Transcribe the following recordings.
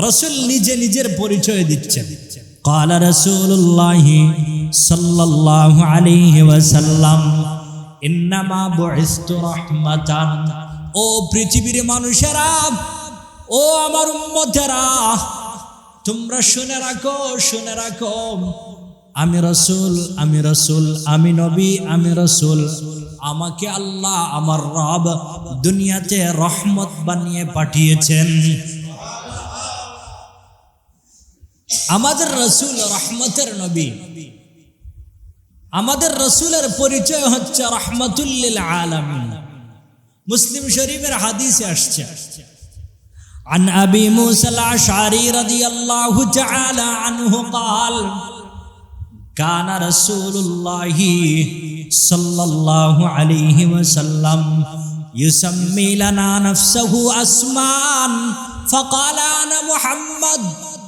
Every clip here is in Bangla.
রাসূল নিজে নিজের পরিচয় দিচ্ছেন। ক্বালা রাসূলুল্লাহ সাল্লাল্লাহু আলাইহি ওয়াসাল্লাম ইন্নামা বুইসতু রাহমাতান। ও পৃথিবীর মানুষেরা, ও আমার উম্মতেরা, তোমরা শুনে রাখো, শুনে রাখো, আমি রাসূল, আমি রাসূল, আমি নবী, আমি রাসূল। আমাকে আল্লাহ আমার রব দুনিয়াতে রহমত বানিয়ে পাঠিয়েছেন। আমাদের রাসূল রহমতের নবী। আমাদের রাসূলের পরিচয় হচ্ছে রাহমাতুল লিল আলামিন। মুসলিম শরীফের হাদিসে আসছে, عن أبي موسى الأشعري رضي الله تعالى عنه قال كان رسول الله صلى الله عليه وسلم يسمي لنا نفسه أسماء فقال أنا محمد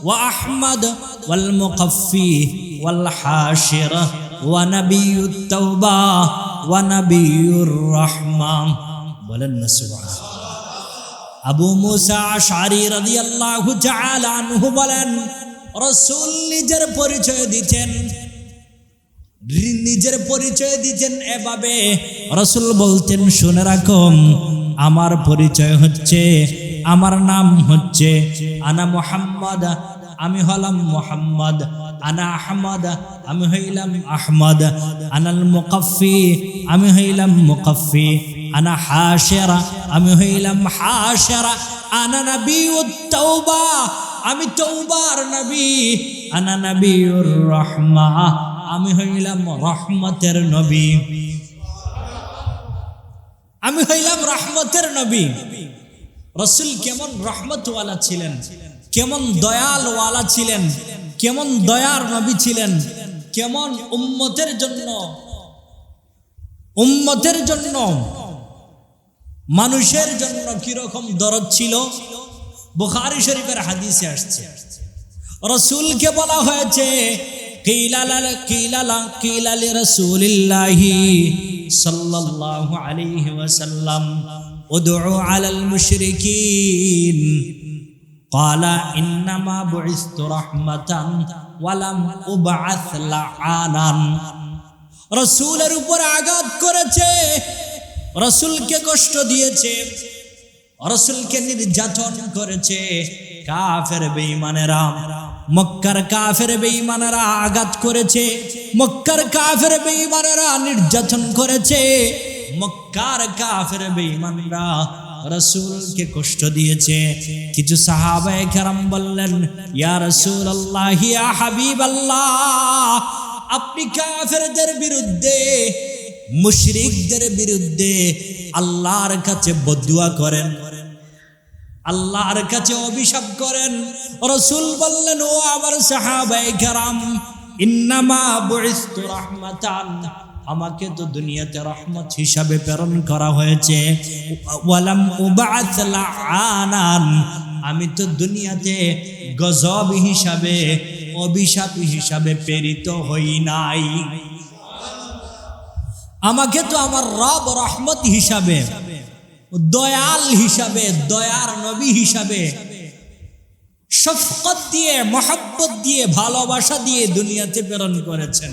وأحمد والمقفي والحاشر ونبي التوبة ونبي الرحمة ولن سبحانه। আবু মুসা আশআরী রাদিয়াল্লাহু তাআলা আনহু বলেন, রাসূল নিজের পরিচয় দিতেন এভাবে। রাসূল বলতেন, শুনে রাখো, আমার পরিচয় হচ্ছে, আমার নাম হচ্ছে আনা মুহাম্মদ, আমি হলাম মুহাম্মদ, আনা আহমদ, আমি হইলাম আহমদ, আনাল মুকাফফি, আমি হইলাম মুকাফফি, আনা হাশিরা, আমি হইলাম হাশিরা, আনা নবিয়ুত তাওবা, আমি তওবার নবী, আনা নবিয়ুর রাহমাহ, আমি হইলাম রহমতের নবী, আমি হইলাম রহমতের নবী। রাসূল কেমন রহমতওয়ালা ছিলেন, কেমন দয়ালওয়ালা ছিলেন, কেমন দয়ার নবী ছিলেন, কেমন উম্মতের জন্য মানুষের জন্য কিরকম দরদ ছিল। বুখারী শরীফের হাদিসে আসছে, রাসূলকে বলা হয়েছে, কিলা লিরাসূলিল্লাহি সাল্লাল্লাহু আলাইহি ওয়াসাল্লাম উদউ আলাল মুশরিকিন ক্বালা ইন্নামা বুইসতু রাহমাতান ওয়া লাম উবআস লাআনান। রাসূলের উপর আঘাত করেছে, রাসূলকে কষ্ট দিয়েছে, রাসূলকে নির্যাতন করেছে কাফের বেঈমানেরা, মক্কার কাফের বেঈমানেরা আঘাত করেছে, মক্কার কাফের বেঈমানেরা নির্যাতন করেছে, মক্কার কাফের বেঈমানরা রাসূলকে কষ্ট দিয়েছে। কিছু সাহাবায়ে কেরাম বললেন, ইয়া রাসূলুল্লাহ, ইয়া হাবিবাল্লাহ, আপনি কাফেরদের বিরুদ্ধে, মুশরিকদের বিরুদ্ধে আল্লাহর কাছে বদদুয়া করেন, আল্লাহর কাছে অভিশাপ করেন। রাসূল বললেন, ও আমার সাহাবায়ে কেরাম, ইন্নামা বুইসতু রাহমাতান, আমাকে তো দুনিয়াতে রহমত হিসাবে প্রেরণ করা হয়েছে, ওয়ালাম উবআস লাআনান, আমি তো দুনিয়াতে গজব হিসাবে, অভিশাপ হিসাবে প্রেরিত হই নাই। আমাকে তো আমার রব রহমত হিসাবে, দয়াল হিসাবে, দয়ার নবী হিসাবে, শফকত দিয়ে, মহব্বত দিয়ে, ভালোবাসা দিয়ে দুনিয়াতে প্রেরণ করেছেন।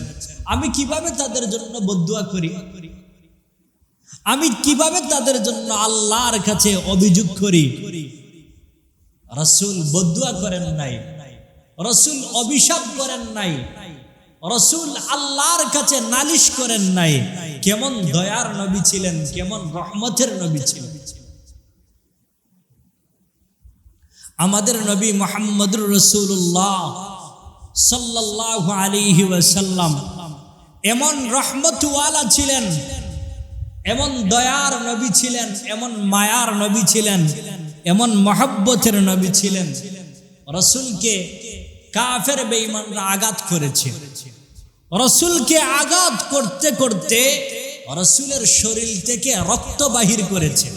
আমি কিভাবে তাদের জন্য বদদুয়া করি? আমি কিভাবে তাদের জন্য আল্লাহর কাছে অভিযোগ করি? রাসূল বদদুয়া করেন নাই, রাসূল অভিশাপ করেন নাই, রাসূল আল্লাহর কাছে নালিশ করেন নাই। কেমন দয়ার নবী ছিলেন, কেমন রহমতের নবী ছিলেন। আমাদের নবী মুহাম্মদুর রাসূলুল্লাহ সাল্লাল্লাহু আলাইহি ওয়াসাল্লাম এমন রহমতওয়ালা ছিলেন, এমন দয়ার নবী ছিলেন, এমন মায়ার নবী ছিলেন, এমন মহব্বতের নবী ছিলেন। রাসূলকে কাফের বেঈমানরা আঘাত করেছে, রাসূলকে আঘাত করতে করতে রাসূলের শরীর থেকে রক্ত বাহির করেছে।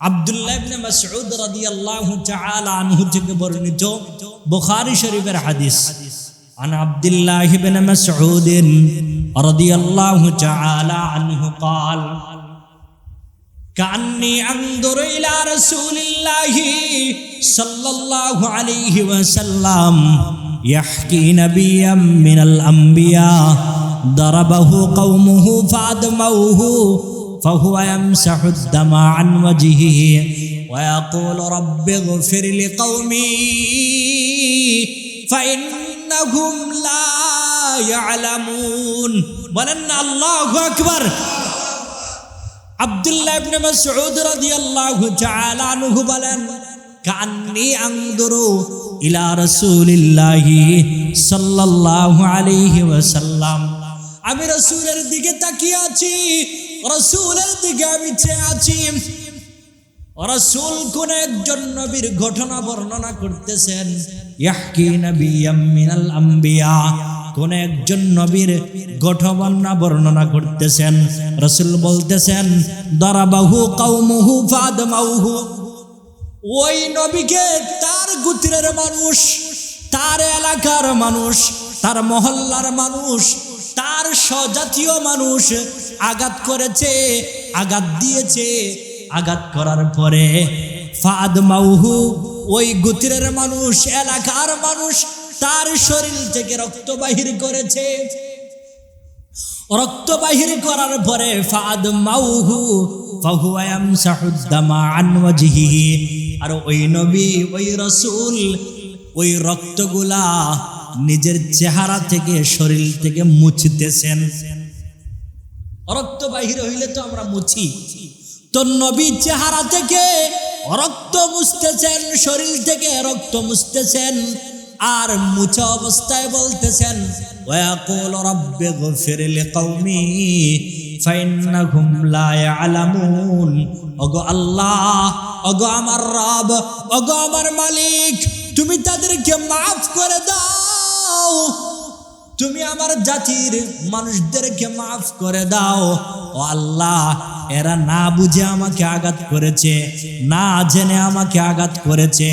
আব্দুল্লাহ ইবনে মাসউদ রাদিয়াল্লাহু তাআলা আনহু থেকে বর্ণিত বুখারী শরীফের হাদিস, আন আব্দুল্লাহ ইবনে মাসউদ রাদিয়াল্লাহু তাআলা আনহু قال কান্নি আনদুরু ইলা রাসূলিল্লাহি সাল্লাল্লাহু আলাইহি ওয়াসাল্লাম ইয়াহকি নাবিয়াম মিনাল আম্বিয়া দারাবাহু কওমুহু ফাদমাউহু ফাহুয়া ইয়ামসাহু আদ-দামা আন ওয়াজহিহি ওয়া ইয়াকুলু রাব্বি ইগফির লিকওমি ফাইন্নাহুম লা ইয়ালামুন। বলেন না আল্লাহু আকবার। আব্দুল্লাহ ইবনে মাসউদ রাদিয়াল্লাহু তাআলা আনহু বলেন, কান্নি আনদুরু ইলা রাসূলিল্লাহি সাল্লাল্লাহু আলাইহি ওয়াসাল্লাম, আমি রাসূলের দিকে তাকিয়ে আছি, রাসূলের দিকে আমি চেয়ে আছি। রাসূল কোন একজন নবীর ঘটনা বর্ণনা করতেছেন, ইয়াহকি নাবিয়াম মিনাল আম্বিয়া, কোন একজন নবীর ঘটনা বর্ণনা করতেছেন। রাসূল বলতেছেন, দারাবাহু কওমুহু ফাদমাউহু, ওই নবীকে তার গোত্রের মানুষ, তার এলাকার মানুষ, তার মহল্লার মানুষ, তার স্বজাতীয় মানুষ আঘাত করেছে, আঘাত দিয়েছে। আঘাত করার পরে ফাদমাউহু, ওই গোত্রের মানুষ, এলাকার মানুষ তার শরীর থেকে রক্ত বাহির করেছে। রক্ত বাহির করার পরে ফাদমাউহু ফাহুয়া ইয়ামসাহু আদ-দামা আন ওয়াজহিহি, আর ওই নবী, ওই রাসূল ওই রক্তগুলা নিজের চেহারা থেকে, শরীর থেকে মুছতেছেন। রক্ত বাহির হইলে তো আমরা মুছি, তো নবী চেহারা থেকে রক্ত মুছতেছেন, শরীর থেকে রক্ত মুছতেছেন, আর মুছা অবস্থায় বলতেছেন, ওয়া ইয়াকুলু রাব্বি ইগফির লিকওমি ফাইন্নাহুম লা ইয়ালামুন। ওগো আল্লাহ, ওগো আমার রব, ওগো আমার মালিক, তুমি তাদেরকে মাফ করে দাও, তুমি আমার জাতির মানুষদেরকে মাফ করে দাও। ও আল্লাহ, এরা না বুঝে আমাকে আঘাত করেছে, না জেনে আমাকে আঘাত করেছে।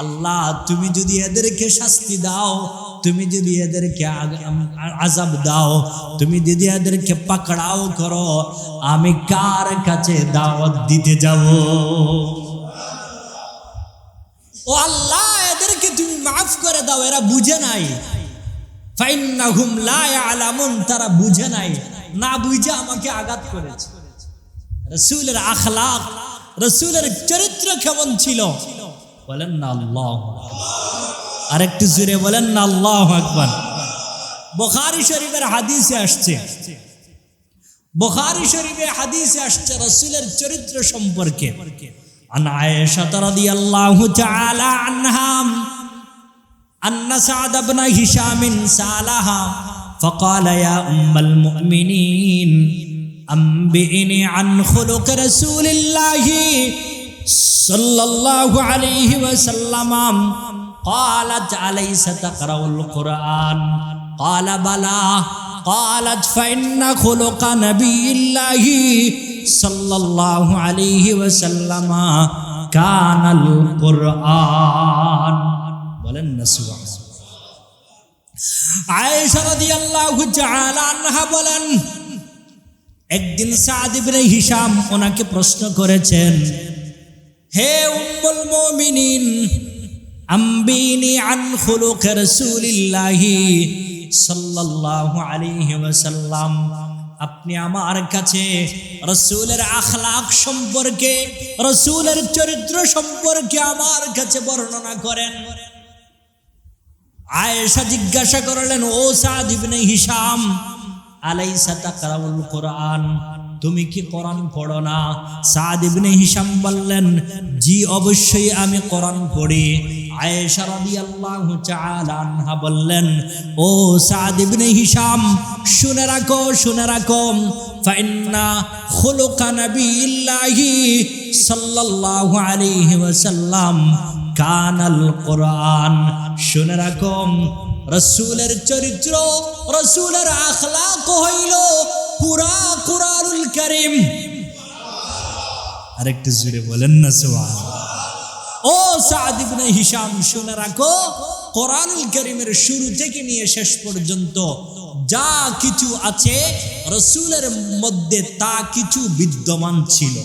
আল্লাহ, তুমি যদি এদেরকে শাস্তি দাও, তুমি যদি এদেরকে আযাব দাও, তুমি যদি এদেরকে পাকড়াও করো, আমি কার কাছে দাওয়াত দিতে যাব? ও আল্লাহ, এদেরকে তুমি মাফ করে দাও, এরা বুঝে নাই। ফাইন্নাহুম লা ইয়ালামুন, তারা বুঝে নাই, না বুঝে আমাকে আঘাত করেছে। রাসূলের আখলাক, রাসূলের চরিত্র কেমন ছিল? বলেন না আল্লাহু আকবার। আরেকটু জোরে বলেন না আল্লাহু আকবার। বুখারী শরীফের হাদিসে আসছে, বুখারী শরীফে হাদিসে আসছে রাসূলের চরিত্র সম্পর্কে। আন আয়েশা রাদিয়াল্লাহু তাআলা আনহা أن سعد بن هشام سألها فقال يا أم المؤمنين أنبئني عن خلق رسول الله صلى الله عليه وسلم قالت أليس تقرأ القرآن قال بلى قالت فإن خلق نبي الله صلى الله عليه وسلم كان القرآن। বলেন না সুবহানাল্লাহ। আয়েশা রাদিয়াল্লাহু তাআলা আনহা বলেন, একদিন সাদ ইবনে হিশাম ওনাকে প্রশ্ন করেছেন, হে উম্মুল মুমিনিন, আম্বিনি আন খুলুক রাসূলিল্লাহি সাল্লাল্লাহু আলাইহি ওয়াসাল্লাম, আপনি আমার কাছে রাসূলের আখলাক সম্পর্কে, রাসূলের চরিত্র সম্পর্কে আমার কাছে বর্ণনা করেন। আয়েশা জিজ্ঞাসা করলেন, ও সাদ ইবনে হিশাম, আলাইসা তাকরাউল কুরআন, তুমি কি কোরআন পড়ো না? সাদ ইবনে হিশাম বললেন, জি অবশ্যই আমি কোরআন পড়ি। আয়েশা রাদিয়াল্লাহু তাআলা আনহা বললেন, ও সাদ ইবনে হিশাম, শুনে রাখো, শুনে রাখো, ফাইন্না খুলুকা নবিয়্যিল্লাহি সাল্লাল্লাহু আলাইহি ওয়াসাল্লাম কানাল কুরআন। শুনে রাখো, রাসূলের চরিত্র, রাসূলের আখলাক হইল পুরা কুরআনুল কারীম। আরেকটু জোরে বলেন না সুবহানাল্লাহ। ও সাদ ইবনে হিশাম, শুনে রাখো, কুরআনুল কারীমের শুরু থেকে নিয়ে শেষ পর্যন্ত যা কিছু আছে রাসূলের মধ্যে তা কিছু বিদ্যমান ছিল।